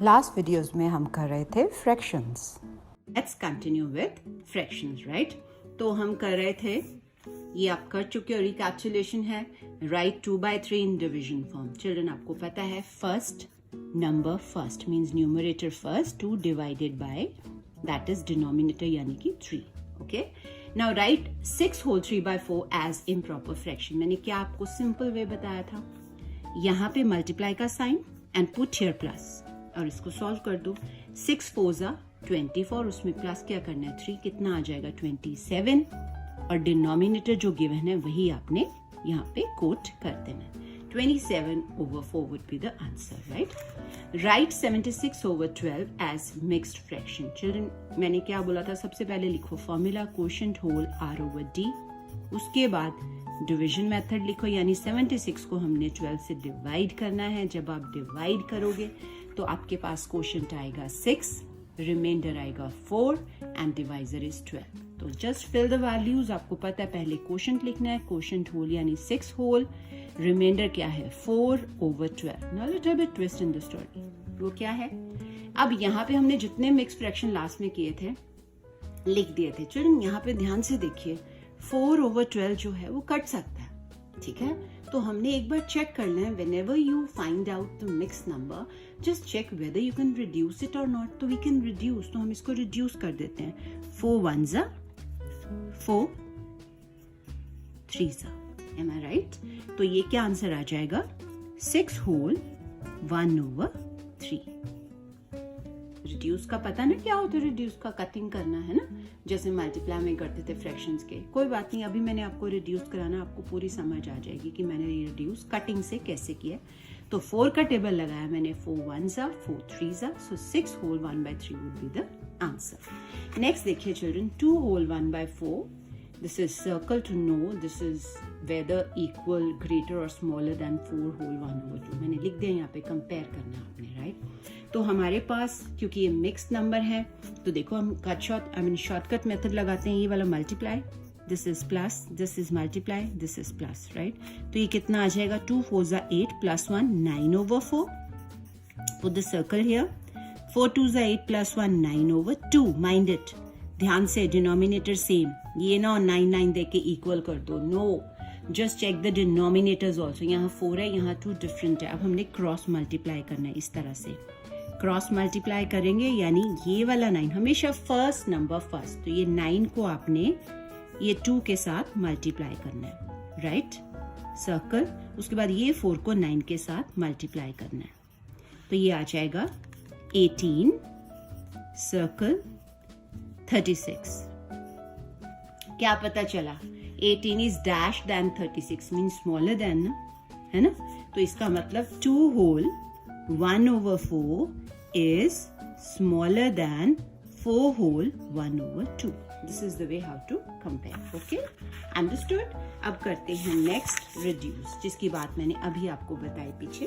Last videos में हम कर रहे थे fractions. Let's continue with fractions, right? तो हम कर रहे थे, ये आप कर चुके हो, रिकैप्चुलेशन है, write 2/3 in division form. Children, आपको पता है first number first means numerator first, 2 divided by that is denominator यानी कि 3। Okay, now write 6 whole 3/4 as improper fraction. मैंने क्या आपको सिंपल वे बताया था, यहाँ पे मल्टीप्लाई का sign and put here plus, और इसको सॉल्व कर दो। 6 4 24, उसमें प्लस क्या करना है 3, कितना आ जाएगा 27, और डिनोमिनेटर जो गिवन है वही आपने यहाँ पे कोट कर देना। 27/4 would be the answer, right? Write 76/12 as mixed fraction. Children, मैंने क्या बोला था, सबसे पहले लिखो फॉर्मूला quotient whole R/D, उसके बाद डिवीजन मेथड लिखो, यानी 76 को हमने 12 से डिवाइड करना है। जब आप डिवाइड करोगे तो आपके पास क्वोशिएंट आएगा 6, रिमाइंडर आएगा 4 एंड डिवाइजर इज 12। तो जस्ट फिल द वैल्यूज। आपको पता है पहले क्वोशिएंट लिखना है, क्वोशिएंट होल यानी 6 होल, रिमाइंडर क्या है 4/12। Now little bit twist in the story, वो क्या है, अब यहाँ पे हमने जितने मिक्स फ्रैक्शन लास्ट में किए थे लिख दिए थे। चिल्ड्रन, यहाँ पे ध्यान से देखिए, 4/12 जो है वो कट सकता है, ठीक है? तो हमने एक बार चेक करना है, whenever you find out the mixed number, just check whether you can reduce it or not. तो we can reduce, तो हम इसको reduce कर देते हैं। 4 1s 4 3s, am I right? तो ये क्या आंसर आ जाएगा, 6 होल 1/3। रिड्यूस का पता ना क्या होता है, रिड्यूस का कटिंग करना है ना, जैसे मल्टीप्लाई में करते थे फ्रैक्शंस के। कोई बात नहीं, अभी मैंने आपको रिड्यूस कराना, आपको पूरी समझ आ जाएगी कि मैंने रिड्यूस कटिंग से कैसे किया। तो 4 का टेबल लगाया मैंने, 4 1s 4 3s, so 6 whole 1/3 would be the answer. Next देखिए children, 2 whole 1/4, this is circle to know this is whether equal, greater or smaller than 4 whole 1/2। मैंने लिख दिया, यहाँ पे कंपेयर करना आपने, राइट? तो हमारे पास क्योंकि ये मिक्स्ड नंबर है तो देखो हम शॉर्टकट मेथड लगाते हैं, ये वाला multiply, this is plus, this is multiply, this is plus, right? तो ये कितना आ जाएगा, 2 4 8 plus 1 9/4, put the circle here, 4 2 8 plus 1 9/2, mind it, ध्यान से, डिनोमिनेटर सेम, ये ना 9 9 दे के इक्वल कर दो, no, just check the denominators also. यहाँ 4 है, यहाँ 2 डिफरेंट है। अब हमने क्रॉस मल्टीप्लाई करना है, इस तरह से क्रॉस मल्टीप्लाई करेंगे, यानी ये वाला 9 हमेशा फर्स्ट नंबर फर्स्ट, तो ये 9 को आपने ये 2 के साथ मल्टीप्लाई करना है, राइट? सर्कल, उसके बाद ये 4 को 9 के साथ मल्टीप्लाई करना है, तो ये आ जाएगा 18, सर्कल 36। क्या पता चला, 18 is dash then 36 mean smaller than ना, है ना? तो इसका मतलब 2 whole 1/4 is smaller than 4 whole 1/2. This is the way how to compare. Okay? Understood? अब करते हैं नेक्स्ट रिड्यूस, जिसकी बात मैंने अभी आपको बताई पीछे।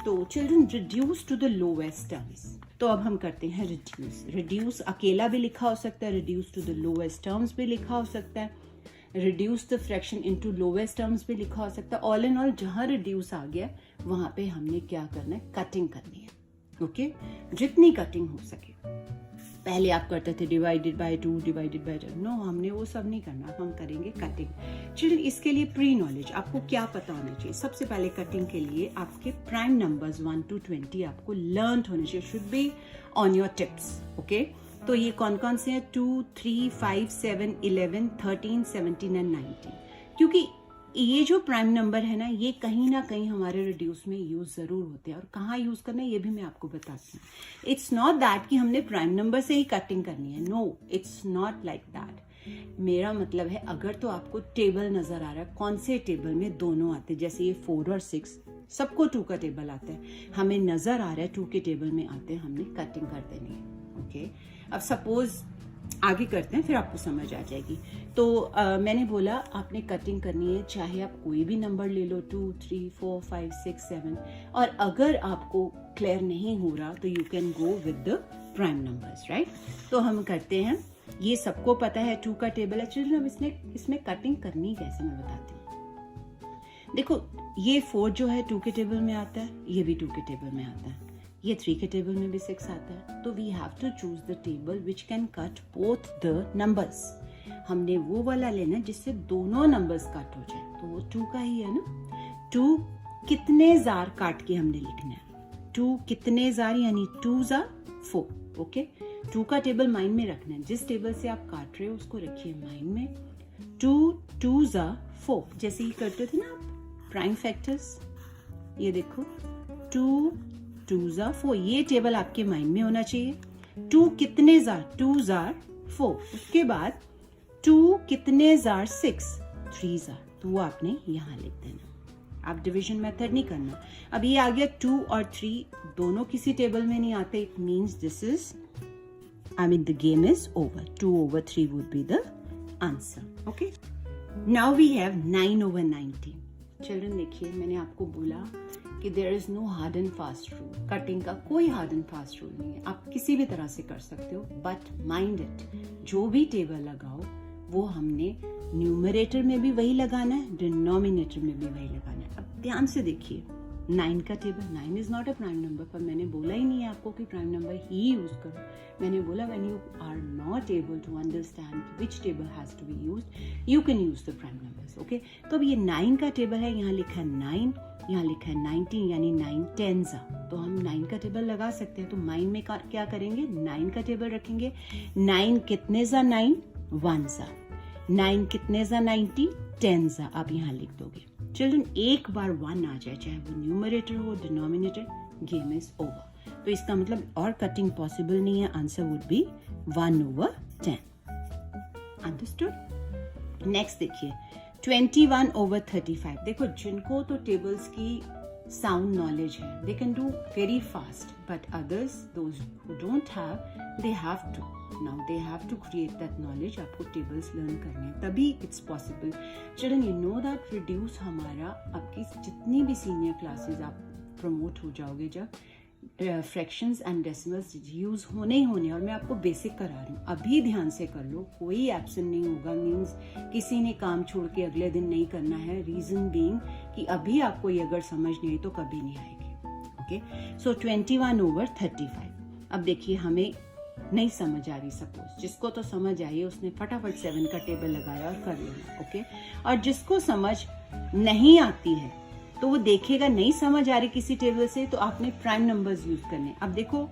तो children, reduce to the lowest terms. तो अब हम करते हैं रिड्यूस। रिड्यूस अकेला भी लिखा हो सकता है, reduce to the lowest terms भी लिखा हो सकता है, reduce the fraction into lowest terms भी लिखा हो सकता है। ऑल इन ऑल जहां रिड्यूस आ गया वहां पे हमने क्या करना है, कटिंग करनी है। ओके, जितनी कटिंग हो सके। पहले आप करते थे divided by 2, divided by 2, no, हमने वो सब नहीं करना, हम करेंगे कटिंग। चिल्ड्रन, इसके लिए प्री नॉलेज आपको क्या पता होना चाहिए, सबसे पहले कटिंग के लिए आपके प्राइम नंबर्स 1 to 20 आपको लर्न होने चाहिए, should be on your tips. Okay, तो ये कौन कौन से हैं, 2 3 5 7 11 13 17 एंड 19। क्योंकि ये जो प्राइम नंबर है ना, ये कहीं ना कहीं हमारे रिड्यूस में यूज जरूर होते हैं, और कहाँ यूज करना है ये भी मैं आपको बताती हूँ। इट्स नॉट दैट कि हमने प्राइम नंबर से ही कटिंग करनी है, no, it's not like that. मेरा मतलब है, अगर तो आपको टेबल नजर आ रहा है, कौन से टेबल में दोनों आते हैं, जैसे ये 4 और 6 सबको 2 का टेबल आता है, हमें नजर आ रहा है 2 के टेबल में आते हैं, हमने कटिंग कर देनी है। ओके, अब सपोज आगे करते हैं, फिर आपको समझ आ जाएगी। तो मैंने बोला आपने कटिंग करनी है, चाहे आप कोई भी नंबर ले लो, 2 3 4 5 6 7, और अगर आपको क्लियर नहीं हो रहा तो you can go with the prime numbers, right? तो हम करते हैं, ये सबको पता है 2 का टेबल है। चिल्ड्रन, अब इसमें कटिंग करनी कैसे मैं बताती हूँ। देखो, ये 4 जो है 2 के टेबल में आता है, ये भी 2 के टेबल में आता है, ये 3 के टेबल में भी 6 आता है, तो we have to choose the table which can cut both the numbers. हमने वो वाला लेना जिससे दोनों नंबर्स कट हो जाए, तो वो 2 का ही है ना। 2 कितने जार काट के हमने लिखना है, 2 कितने जार यानी 2 जार 4। ओके, 2 का टेबल माइंड में रखना है, जिस टेबल से आप काट रहे हो उसको रखिए माइंड में। 2 2 जार 4, जैसे ही करते थे ना आप प्राइम फैक्टर्स, ये देखो 2 2 जार 4, ये टेबल आपके माइंड में होना चाहिए। 2 कितने जार, 2 जार 4। उसके बाद 2 कितने जार 6, 3 जार, तो वो आपने यहाँ लिख देना। आप डिवीजन मेथड नहीं करना। अब ये आ गया 2 और 3 दोनों किसी टेबल में नहीं आते, it means this is the game is over. 2/3 would be the answer. Okay. Now we have 9/19. Children, देखिए मैंने आपको बोला कि there is no hard and fast rule. Cutting का कोई hard and fast rule नहीं है, आप किसी भी तरह से कर सकते हो, but mind it, जो भी टेबल लगाओ वो हमने न्यूमरेटर में भी वही लगाना है, डिनोमिनेटर में भी वही लगाना है। अब ध्यान से देखिए 9 का table, 9 is not a prime number, पर मैंने बोला ही नहीं है आपको कि प्राइम नंबर ही यूज करो। मैंने बोला when you are not able to understand which table has to be used, you can use the prime numbers. Okay, तो अब ये 9 का टेबल है, यहाँ लिखा है 9, यहाँ लिखा है 19, यानी 9 10s, तो हम 9 का टेबल लगा सकते हैं। तो माइंड में क्या करेंगे, 9 का टेबल रखेंगे। 9 कितने सा 9, 1 सा। 9 कितने सा 90, 10 सा, आप यहाँ लिख दोगे। चिल्ड्रन, एक बार 1 आ जाए, चाहे वो न्यूमरेटर हो डिनोमिनेटर, गेम इज ओवर। तो इसका मतलब और कटिंग पॉसिबल नहीं है, answer would be 1/10। Understood. Next देखिए 21/35। देखो जिनको तो टेबल्स की साउंड नॉलेज है, they can do very fast, but others those who don't have, they have to now they have to create that knowledge। आपको tables learn करने हैं तभी it's possible. Children, you know that reduce हमारा आपकी जितनी भी senior classes आप promote हो जाओगे, जब फ्रैक्शंस एंड डेसिमल्स यूज होने ही होने, और मैं आपको बेसिक करा रही हूँ, अभी ध्यान से कर लो, कोई एब्सेंट नहीं होगा। मीन्स किसी ने काम छोड़ के अगले दिन नहीं करना है, रीजन बीइंग कि अभी आपको ये अगर समझ नहीं आई तो कभी नहीं आएगी। ओके, सो 21/35। अब देखिए हमें नहीं समझ आ रही, सपोज जिसको तो समझ आई उसने फटाफट 7 का टेबल लगाया और कर लिया। ओके, और जिसको समझ नहीं आती है तो वो देखेगा नहीं समझ आ रही किसी टेबल से, तो आपने प्राइम नंबर्स यूज करने। अब देखो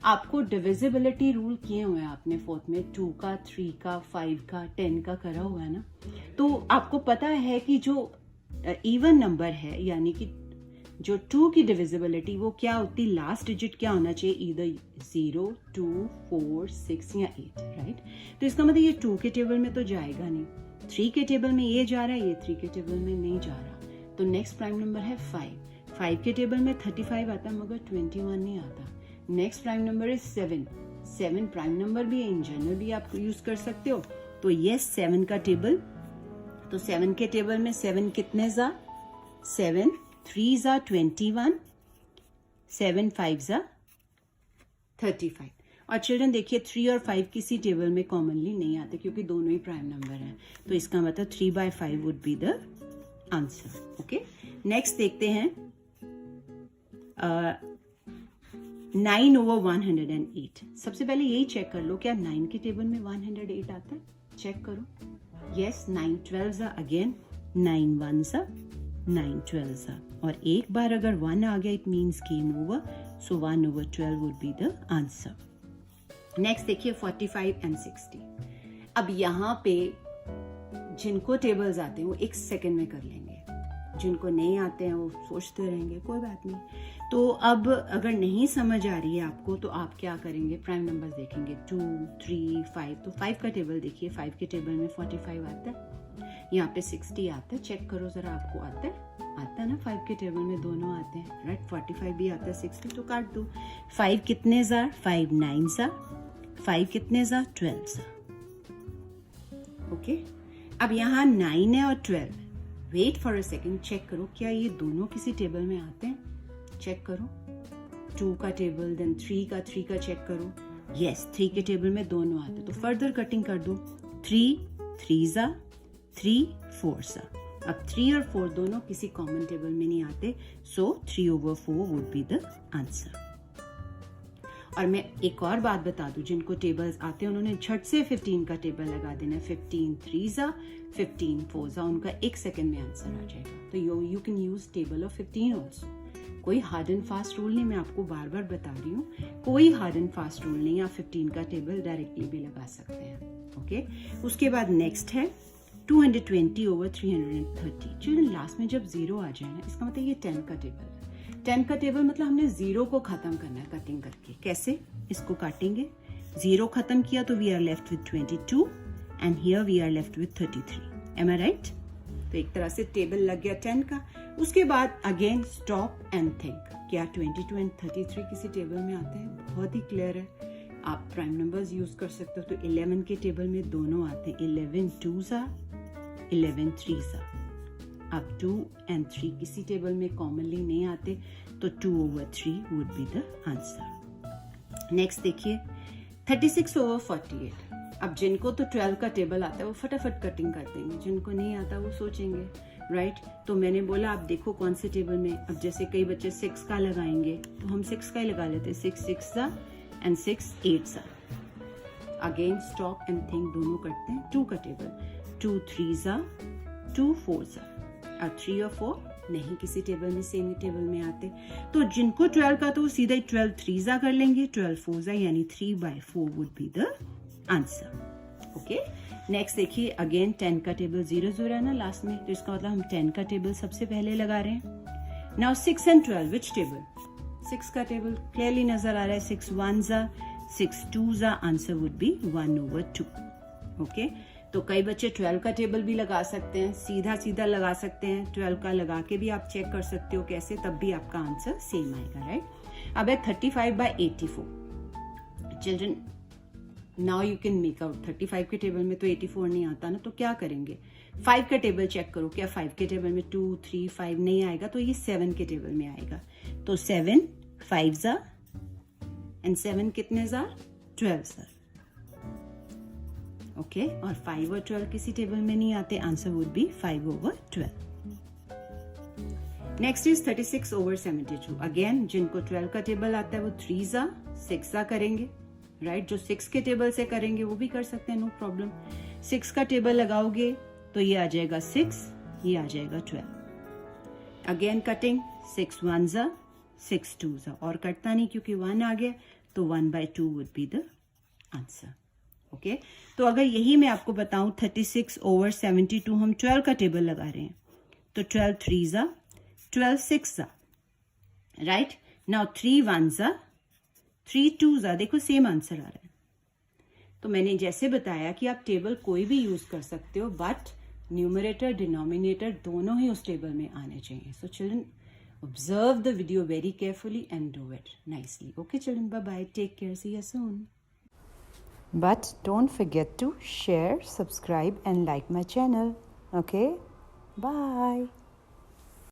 आपको डिविजिबिलिटी रूल किए हुए हैं आपने 4th में, 2 का 3 का 5 का 10 का करा हुआ है ना, तो आपको पता है कि जो इवन नंबर है, यानी कि जो 2 की डिविजिबिलिटी वो क्या होती, लास्ट डिजिट क्या होना चाहिए, ईदर 0 2 4 6 या 8, राइट। तो इसका मतलब ये 2 के टेबल में तो जाएगा नहीं, 3 के टेबल में ये जा रहा है, ये 3 के टेबल में नहीं जा रहा, तो नेक्स्ट प्राइम नंबर है 5। 5 के टेबल में 35 आता है मगर 21 नहीं आता। नेक्स्ट प्राइम नंबर है 7। 7 प्राइम नंबर भी है, इन जनरल भी आप यूज कर सकते हो। तो ये 7 का टेबल, तो 7 के टेबल में 7 कितने जा, 7 3s are 21, 7 5s are 35। और चिल्ड्रन देखिए 3 और 5 किसी टेबल में कॉमनली नहीं आते क्योंकि दोनों ही प्राइम नंबर हैं, तो इसका मतलब 3/5 would be the answer. Okay, next देखते हैं 9/108। सबसे पहले यही चेक कर लो क्या 9 के टेबल में 108 आता है, चेक करो। Yes, 9 12s are again 9 1s are 9 12s are, और एक बार अगर 1 आ गया it means game over, so 1/12 would be the answer. Next देखिए 45 and 60। अब यहाँ पे जिनको टेबल्स आते हैं वो 1 सेकेंड में कर लेंगे, जिनको नहीं आते हैं वो सोचते रहेंगे, कोई बात नहीं। तो अब अगर नहीं समझ आ रही है आपको तो आप क्या करेंगे, प्राइम नंबर्स देखेंगे 2 3 5। तो 5 का टेबल देखिए, 5 के टेबल में 45 आता है, यहाँ पे 60 आता है, चेक करो जरा आपको आता है ना, 5 के टेबल में दोनों आते हैं, राइट। 45 भी आता है, 60 तो काट दो। 5 कितने जार, 5 9s are, 5 कितने जार 12s are। ओके, अब यहाँ 9 है और 12। Wait for a second, check करो क्या ये दोनों किसी टेबल में आते हैं, चेक करो। 2 का टेबल, देन 3 का चेक करो। यस, 3 के टेबल में दोनों आते हैं, तो फर्दर कटिंग कर दो। 3 3s are, 3 4s are। अब 3 और 4 दोनों किसी कॉमन टेबल में नहीं आते, सो 3/4 वुड बी द आंसर। और मैं एक और बात बता दूं, जिनको टेबल्स आते हैं उन्होंने झट से 15 का टेबल लगा देना है। 15 3 15 4 उनका 1 सेकंड में आंसर आ जाएगा। तो you can use table of 15 also. कोई हार्ड एंड फास्ट रूल नहीं, मैं आपको बार बार बता रही हूँ, कोई हार्ड एंड फास्ट रूल नहीं। आप 15 का टेबल डायरेक्टली भी लगा सकते हैं। ओके, उसके बाद नेक्स्ट है 220 over 330। चिल्ड्रन लास्ट में जब 0 आ जाए ना, इसका मतलब ये 10 का टेबल है। 10 का टेबल मतलब हमने 0 को खत्म करना है कटिंग करके। कैसे इसको काटेंगे? 0 खत्म किया तो we are left with 22 and here we are left with 33। Am I right? तो एक तरह से टेबल लग गया 10 का। उसके बाद अगेन स्टॉप एंड थिंक, क्या 22 एंड 33 किसी टेबल में आते हैं? बहुत ही क्लियर है, आप प्राइम नंबर्स यूज कर सकते हो। तो 11 के टेबल में दोनों आते हैं, 11 2s 11 3s। अब 2 and 3 किसी टेबल में कॉमनली नहीं आते, तो 2 over 3 would be the answer. Next देखिए 36 over 48। अब जिनको तो 12 का टेबल आता है वो फटाफट कटिंग कर देंगे, जिनको नहीं आता वो सोचेंगे, राइट? तो मैंने बोला आप देखो कौन से टेबल में। अब जैसे कई बच्चे 6 का लगाएंगे तो हम 6 का ही लगा लेते हैं। 6 6 and 6 8। Again stop and think दोनों करते हैं। 2 का टेबल 2 3 2 4 और 3 और 4 नहीं किसी टेबल में सेम टेबल में आते। तो जिनको 12 का तो वो सीधा ही 12 3 कर लेंगे, 12 4 यानी 3/4 would be the answer. Okay, next देखिए अगेन 10 का टेबल 0 0 है ना लास्ट में, तो इसका मतलब हम 10 का टेबल सबसे पहले लगा रहे हैं। Now 6 and 12 which table? 6 का टेबल क्लियरली नजर आ रहा है। 6 1s 6 2s, answer would be 1 over 2। Okay, तो कई बच्चे 12 का टेबल भी लगा सकते हैं, सीधा सीधा लगा सकते हैं। 12 का लगा के भी आप चेक कर सकते हो कैसे, तब भी आपका आंसर सेम आएगा, राइट? अब है 35/84। Children now you can make out. 35 के टेबल में तो 84 नहीं आता ना, तो क्या करेंगे? 5 का टेबल चेक करो, क्या 5 के टेबल में 2 3 5 नहीं आएगा, तो ये 7 के टेबल में आएगा। तो 7 5s एंड 7 कितने 12s। ओके, और 5 और 12 किसी टेबल में नहीं आते, answer would be 5 over 12। Next is 36 over 72। Again जिनको 12 का टेबल आता है वो 3s 6s करेंगे, राइट? जो 6 के टेबल से करेंगे वो भी कर सकते हैं, नो प्रॉब्लम। 6 का टेबल लगाओगे तो ये आ जाएगा 6, ये आ जाएगा 12। अगेन कटिंग 6 1s 6 2s, और कटता नहीं क्योंकि 1 आ गया, तो 1/2 would be the answer. Okay, तो अगर यही मैं आपको बताऊं 36 over 72 हम 12 का टेबल लगा रहे हैं, तो 12 3s 12 6s, right? Now 3 1s 3 2s, देखो सेम आंसर आ रहा है। तो मैंने जैसे बताया कि आप टेबल कोई भी यूज कर सकते हो, बट न्यूमरेटर डिनोमिनेटर दोनों ही उस टेबल में आने चाहिए। So children observe the video very carefully and do it nicely. Okay children, bye bye, take care, see you soon. But don't forget to share, subscribe and like my channel. Okay? Bye.